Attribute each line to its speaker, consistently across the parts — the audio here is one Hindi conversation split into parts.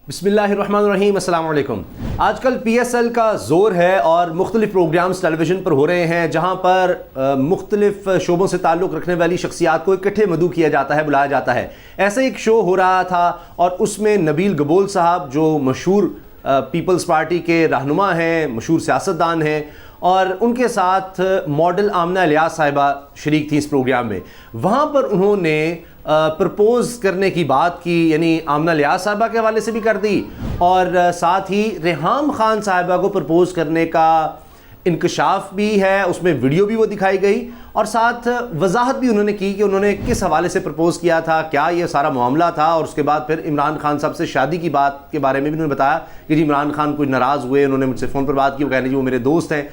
Speaker 1: बिस्मिल्लाहिर्रहमानिर्रहीम, अस्सलाम वालेकुम। आजकल PSL का ज़ोर है और मुख्तलिफ़ प्रोग्राम्स टेलीविज़न पर हो रहे हैं जहाँ पर मुख्तलिफ़ शोबों से ताल्लुक़ रखने वाली शख्सियात को इकट्ठे मदऊ किया जाता है, बुलाया जाता है। ऐसा एक शो हो रहा था और उसमें नबील गबोल साहब जो मशहूर पीपल्स पार्टी के रहनुमा हैं, मशहूर सियासतदान हैं, और उनके साथ मॉडल आमना इलियास साहिबा शरीक थी इस प्रोग्राम में। वहाँ पर उन्होंने प्रपोज़ करने की बात की, यानी आमना इलियास साहिबा के हवाले से भी कर दी और साथ ही रेहाम खान साहिबा को प्रपोज़ करने का इंकशाफ भी है, उसमें वीडियो भी वो दिखाई गई और साथ वजाहत भी उन्होंने की कि उन्होंने किस हवाले से प्रपोज़ किया था, क्या ये सारा मामला था। और उसके बाद फिर इमरान खान साहब से शादी की बात के बारे में भी उन्होंने बताया कि जी इमरान खान कुछ नाराज़ हुए, उन्होंने मुझसे फ़ोन पर बात की, वो कह रहे जी वो मेरे दोस्त हैं।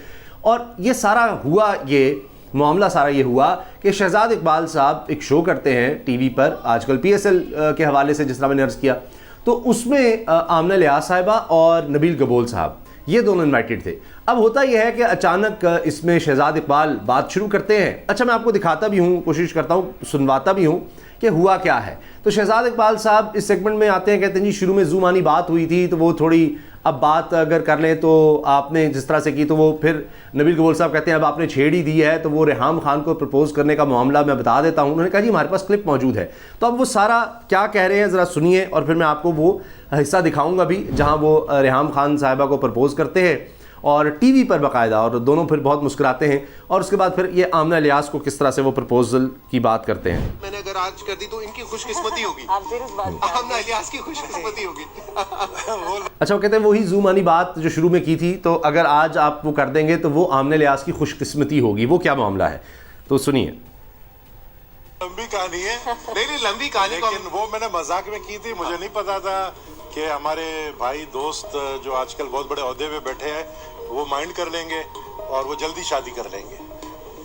Speaker 1: और ये सारा हुआ, ये मामला सारा ये हुआ कि शहजाद इकबाल साहब एक शो करते हैं टीवी पर आजकल PSL के हवाले से, जिस तरह मैंने अर्ज़ किया, तो उसमें आमना इलियास साहिबा और नबील गबोल साहब ये दोनों इन्वाइटेड थे। अब होता यह है कि अचानक इसमें शहजाद इकबाल बात शुरू करते हैं। अच्छा, मैं आपको दिखाता भी हूँ, कोशिश करता हूँ, सुनवाता भी हूँ कि हुआ क्या है। तो शहजाद इकबाल साहब इस सेगमेंट में आते हैं, कहते हैं जी शुरू में ज़ूमानी बात हुई थी तो वो थोड़ी, अब बात अगर कर लें तो आपने जिस तरह से की, तो वो फिर नबील गबोल साहब कहते हैं अब आपने छेड़ ही दी है तो वो रेहाम खान को प्रपोज़ करने का मामला मैं बता देता हूँ। उन्होंने कहा जी हमारे पास क्लिप मौजूद है। तो अब वो सारा क्या कह रहे हैं ज़रा सुनिए और फिर मैं आपको वो हिस्सा दिखाऊँगा भी जहाँ वो रेहाम खान साहिबा को प्रपोज़ करते हैं और टीवी पर बाकायदा, और दोनों फिर बहुत मुस्कुराते हैं। और उसके बाद फिर ये आमना इलियास को किस तरह से वो प्रपोजल की बात करते हैं।
Speaker 2: मैंने अगर आज कर दी तो इनकी खुशकिस्मती होगी, आमना इलियास की खुशकिस्मती होगी।
Speaker 1: अच्छा, वो कहते हैं वही ज़ूमानी बात जो शुरू में की थी, तो अगर आज आप वो कर देंगे तो वो आमना इलियास की खुशकिस्मती होगी। वो क्या मामला है तो सुनिए।
Speaker 2: लंबी कहानी है, नहीं लंबी कहानी, लेकिन वो मैंने मजाक में की थी। मुझे नहीं पता था कि हमारे भाई दोस्त जो आजकल बहुत बड़े ओहदे पे बैठे हैं वो माइंड कर लेंगे और वो जल्दी शादी कर लेंगे।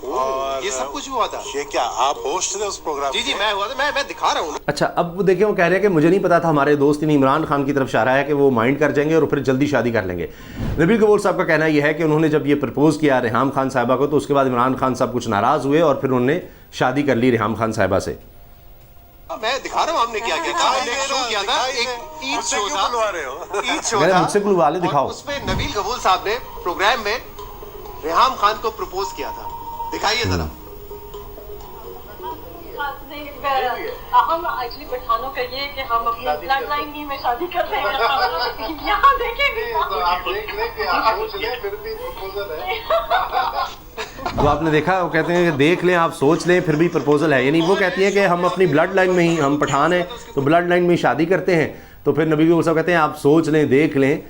Speaker 2: और ये सब कुछ हुआ था। ये क्या आप होस्ट थे उस प्रोग्राम? जी मैं हुआ था, मैं दिखा रहा हूँ।
Speaker 1: अच्छा, अब वो देखिए, वो कह रहे हैं कि मुझे नहीं पता था, हमारे दोस्त यानी इमरान खान की तरफ इशारा है कि वो माइंड कर जाएंगे और फिर जल्दी शादी कर लेंगे। नबील गबोल साहब का कहना यह है कि उन्होंने जब ये प्रपोज़ किया रेहाम खान साहिबा को तो उसके बाद इमरान खान साहब कुछ नाराज़ हुए और फिर उन्होंने शादी कर ली रेहाम खान साहिबा से।
Speaker 2: मैं दिखा रहा हूँ हमने क्या किया था। हमने एक शो किया था, एक ईद शो था, ईद शो था,
Speaker 1: मुझसे बुलवा ले, दिखाओ।
Speaker 2: उसमें नबील गबोल साहब ने प्रोग्राम में रेहाम खान को प्रपोज किया था। दिखाइए जरा।
Speaker 3: हम एक्चुअली पठानों का ये कि हम अपनी ब्लड लाइन ही में शादी करते हैं। यहाँ देखेंगे तो आप देख लें कि आप सोच लें फिर भी प्रपोजल है।
Speaker 1: तो आपने देखा, वो कहते हैं कि देख लें, आप सोच लें, फिर भी प्रपोजल है। यानी वो कहती है कि हम अपनी ब्लड लाइन में ही, हम पठान हैं तो ब्लड लाइन में ही शादी करते हैं। तो फिर नबील गबोल साहब कहते हैं आप सोच लें, देख लें,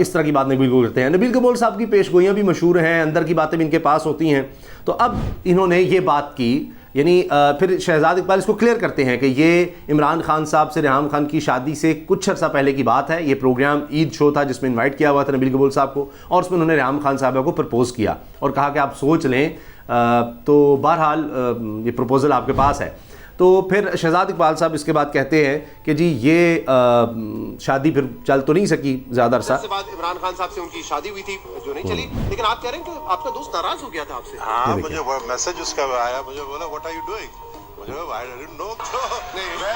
Speaker 1: इस तरह की बात नबील गबोल करते हैं। नबील गबोल साहब की पेशगोइयाँ भी मशहूर हैं, अंदर की बातें भी इनके पास होती हैं। तो अब इन्होंने ये बात की, यानी फिर शहजाद इकबाल इसको क्लियर करते हैं कि ये इमरान खान साहब से रेहाम खान की शादी से कुछ अर्सा पहले की बात है। ये प्रोग्राम ईद शो था जिसमें इनवाइट किया हुआ था नबील गबोल साहब को, और उसमें उन्होंने रेहाम खान साहबा को प्रपोज़ किया और कहा कि आप सोच लें। तो बहरहाल ये प्रपोज़ल आपके पास है। तो फिर शहजाद इकबाल साहब इसके बाद कहते हैं कि जी ये शादी फिर चल तो नहीं सकी ज़्यादा अरसा।
Speaker 2: इसके बाद इमरान खान साहब से उनकी शादी हुई थी जो नहीं चली, लेकिन आप कह रहे हैं कि आपका दोस्त नाराज हो गया था आपसे। हाँ, मुझे वो मैसेज उसका आया, मुझे बोला व्हाट आर यू डूइंग, मुझे आई डिडंट नो।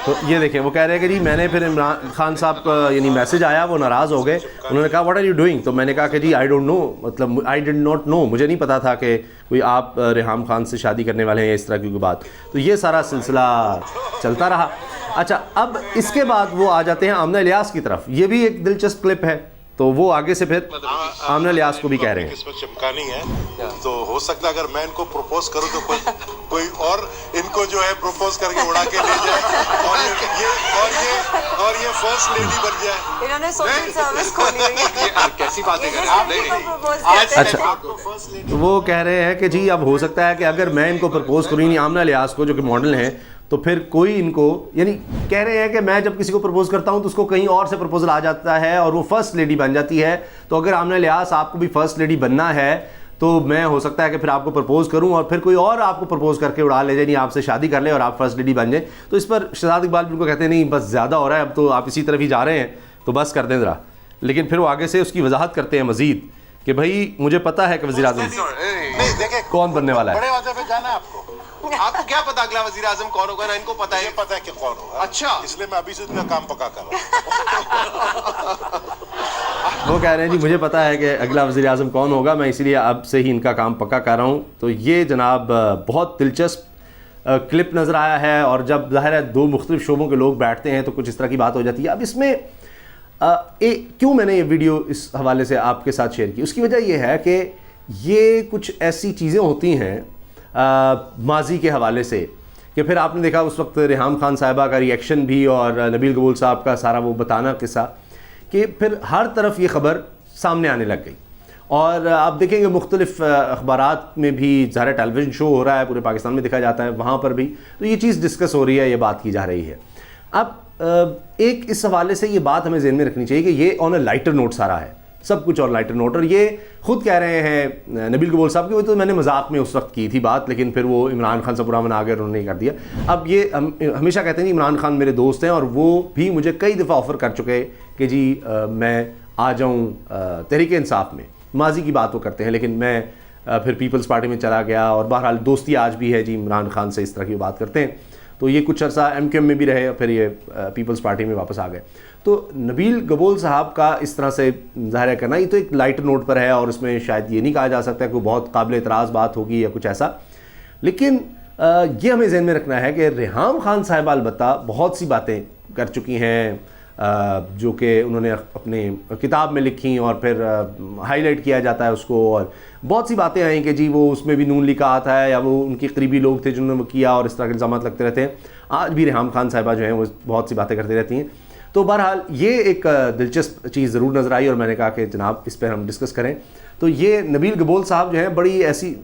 Speaker 1: तो ये देखें, वो कह रहे हैं कि जी मैंने फिर इमरान खान साहब का यानी मैसेज आया, वो नाराज़ हो गए। उन्होंने कहा व्हाट आर यू डूइंग, तो मैंने कहा कि जी आई डोंट नो, मतलब आई डिड नॉट नो, मुझे नहीं पता था कि कोई आप रेहाम खान से शादी करने वाले हैं, इस तरह की कोई बात। तो ये सारा सिलसिला चलता रहा। अच्छा, अब इसके बाद वो आ जाते हैं आमना इलियास की तरफ। ये भी एक दिलचस्प क्लिप है, तो वो आगे से फिर आमना इलियास को भी कह रहे हैं
Speaker 2: किस्मत चमकानी है, तो हो सकता है अगर मैं इनको प्रपोज करूं तो कोई और इनको जो है प्रपोज करके उड़ा के ले जाए और ये फर्स्ट लेडी बन जाए।
Speaker 4: इन्होंने सोशल सर्विस खोली हुई है।
Speaker 2: कैसी बातें कर रहे हैं।
Speaker 1: अच्छा, तो वो कह रहे हैं कि जी अब हो सकता है कि अगर मैं इनको प्रपोज करूँ, यानी आमना इलियास को जो कि मॉडल हैं, तो फिर कोई इनको, यानी कह रहे हैं कि मैं जब किसी को प्रपोज करता हूं तो उसको कहीं और से प्रपोजल आ जाता है और वो फर्स्ट लेडी बन जाती है। तो अगर आमना इलियास आपको भी फर्स्ट लेडी बनना है तो मैं हो सकता है कि फिर आपको प्रपोज करूं और फिर कोई और आपको प्रपोज करके उड़ा ले जाए, नहीं आपसे शादी कर ले और आप फर्स्ट लेडी बन जाए। तो इस पर शहजाद इकबाल बिल्कुल कहते हैं नहीं बस ज़्यादा हो रहा है, अब तो आप इसी तरफ ही जा रहे हैं, तो बस कर दें ज़रा। लेकिन फिर वो आगे से उसकी वजाहत करते हैं मज़ीद कि भाई मुझे पता है कि वज़ीर आज़म कौन बनने वाला है।
Speaker 2: बड़े वादे पे जाना है आपको। आपको क्या पता अगला वजीर आजम कौन होगा? ना इनको पता है, पता है कि कौन होगा। अच्छा, इसलिए मैं अभी से इतना काम पका कर रहा हूँ।
Speaker 1: वो कह रहे हैं जी मुझे पता है कि अगला वज़ीर आज़म कौन होगा, मैं इसीलिए अब से ही इनका काम पक्का कर रहा हूँ। तो ये जनाब बहुत दिलचस्प क्लिप नज़र आया है, और जब ज़ाहिर है दो मुख्तलिफ शोबों के लोग बैठते हैं तो कुछ इस तरह की बात हो जाती है। अब इसमें क्यों मैंने ये वीडियो इस हवाले से आपके साथ शेयर की, उसकी वजह यह है कि ये कुछ ऐसी चीज़ें होती हैं माजी के हवाले से कि फिर आपने देखा उस वक्त रेहाम खान साहिबा का रिएक्शन भी और नबील कबूल साहब का सारा वो बताना किस्सा, कि फिर हर तरफ ये ख़बर सामने आने लग गई। और आप देखेंगे मुख्तलिफ अखबारात में भी ज़ाहिर टेलीविज़न शो हो रहा है, पूरे पाकिस्तान में दिखाया जाता है, वहाँ पर भी तो ये चीज़ डिस्कस हो रही है, ये बात की जा रही है। अब एक इस हवाले से ये बात हमें ज़हन में रखनी चाहिए कि ये ऑन अ लाइटर नोट सारा है, सब कुछ और लाइटर नोट। और ये खुद कह रहे हैं नबील कबूल साहब की, वो तो मैंने मजाक में उस वक्त की थी बात, लेकिन फिर वो इमरान खान से बुरा मना गए, उन्होंने कर दिया। अब ये हमेशा कहते हैं इमरान खान मेरे दोस्त हैं, और वो भी मुझे कई दफ़ा ऑफ़र कर चुके कि जी मैं आ जाऊँ तहरीक इंसाफ में। माजी की बात वो करते हैं, लेकिन मैं फिर पीपल्स पार्टी में चला गया, और बहरहाल दोस्ती आज भी है जी इमरान खान से, इस तरह की बात करते हैं। तो ये कुछ अर्सा MQM में भी रहे, फिर ये पीपल्स पार्टी में वापस आ गए। तो नबील कबूल साहब का इस तरह से ज़ाहिर करना, ये तो एक लाइट नोट पर है, और इसमें शायद ये नहीं कहा जा सकता कि वो बहुत काबिल एतराज़ बात होगी या कुछ ऐसा। लेकिन ये हमें ज़हन में रखना है कि रेहाम खान साहिबा अलबत्ता बहुत सी बातें कर चुकी हैं जो कि उन्होंने अपने किताब में लिखी, और फिर हाईलाइट किया जाता है उसको, और बहुत सी बातें आई कि जी वो उसमें भी नून लिखा आता है, या वो उनके करीबी लोग थे जिन्होंने वो किया, और इस तरह के इल्ज़ाम लगते रहते हैं। आज भी रेहाम खान साहिबा जो हैं वो बहुत सी बातें करती रहती हैं। तो बहरहाल ये एक दिलचस्प चीज़ ज़रूर नज़र आई, और मैंने कहा कि जनाब इस पर हम डिस्कस करें। तो ये नबील कबूल साहब जो हैं बड़ी ऐसी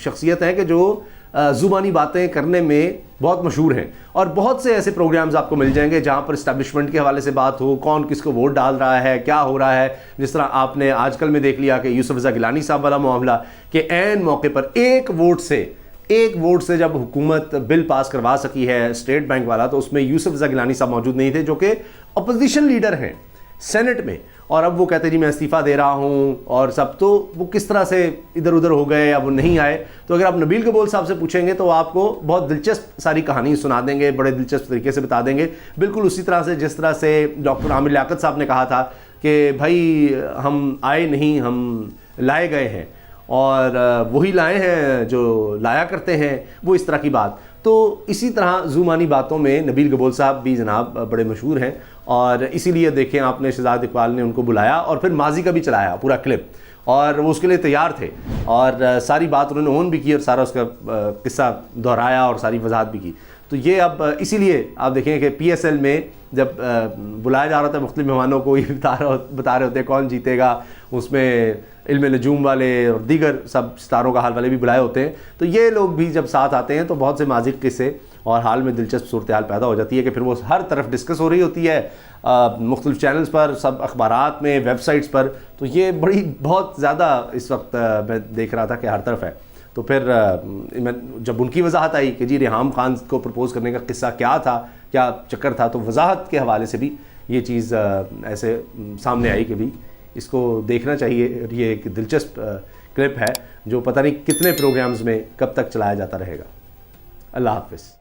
Speaker 1: शख्सियत हैं कि जो ज़ुबानी बातें करने में बहुत मशहूर हैं, और बहुत से ऐसे प्रोग्राम्स आपको मिल जाएंगे जहाँ पर इस्टेब्लिशमेंट के हवाले से बात हो, कौन किसको वोट डाल रहा है, क्या हो रहा है। जिस तरह आपने आजकल में देख लिया कि यूसुफ रज़ा गिलानी साहब वाला मामला, कि ऐन मौके पर एक वोट से जब हुकूमत बिल पास करवा सकी है स्टेट बैंक वाला, तो उसमें यूसुफ रज़ा गिलानी साहब मौजूद नहीं थे, जो कि अपोजिशन लीडर हैं सेनेट में, और अब वो कहते हैं जी मैं इस्तीफ़ा दे रहा हूँ और सब। तो वो किस तरह से इधर उधर हो गए या वो नहीं आए। तो अगर आप नबील कबूल साहब से पूछेंगे तो आपको बहुत दिलचस्प सारी कहानी सुना देंगे, बड़े दिलचस्प तरीके से बता देंगे, बिल्कुल उसी तरह से जिस तरह से डॉक्टर आमिर लियाकत साहब ने कहा था कि भाई हम आए नहीं, हम लाए गए हैं, और वही लाए हैं जो लाया करते हैं, वो इस तरह की बात। तो इसी तरह ज़ुबानी बातों में नबील कबूल साहब भी जनाब बड़े मशहूर हैं, और इसीलिए देखें आपने शहजाद इकबाल ने उनको बुलाया, और फिर माजी का भी चलाया पूरा क्लिप, और वो उसके लिए तैयार थे, और सारी बात उन्होंने ऑन भी की, और सारा उसका किस्सा दोहराया और सारी वजाहत भी की। तो ये अब इसीलिए आप देखें कि PSL में जब बुलाया जा रहा था मुख्तलिफ मेहमानों को, ये बता रहे होते कौन जीतेगा, उसमें इल्म नजूम वाले और दीगर सब सितारों का हाल वाले भी बुलाए होते हैं। तो ये लोग भी जब साथ आते हैं तो बहुत से माजी किस्से और हाल में दिलचस्प सूरत हाल पैदा हो जाती है कि फिर वो हर तरफ डिस्कस हो रही होती है, मुख्तलिफ चैनल्स पर, सब अखबारात में, वेबसाइट्स पर। तो ये बड़ी बहुत ज़्यादा इस वक्त मैं देख रहा था कि हर तरफ है। तो फिर जब उनकी वजाहत आई कि जी रेहाम खान को प्रपोज़ करने का किस्सा क्या था, क्या चक्कर था, तो वजाहत के हवाले से भी ये चीज़ ऐसे सामने आई कि भी इसको देखना चाहिए। ये एक दिलचस्प क्लिप है जो पता नहीं कितने प्रोग्राम्स में कब तक चलाया जाता रहेगा। अल्लाह हाफ़िज़।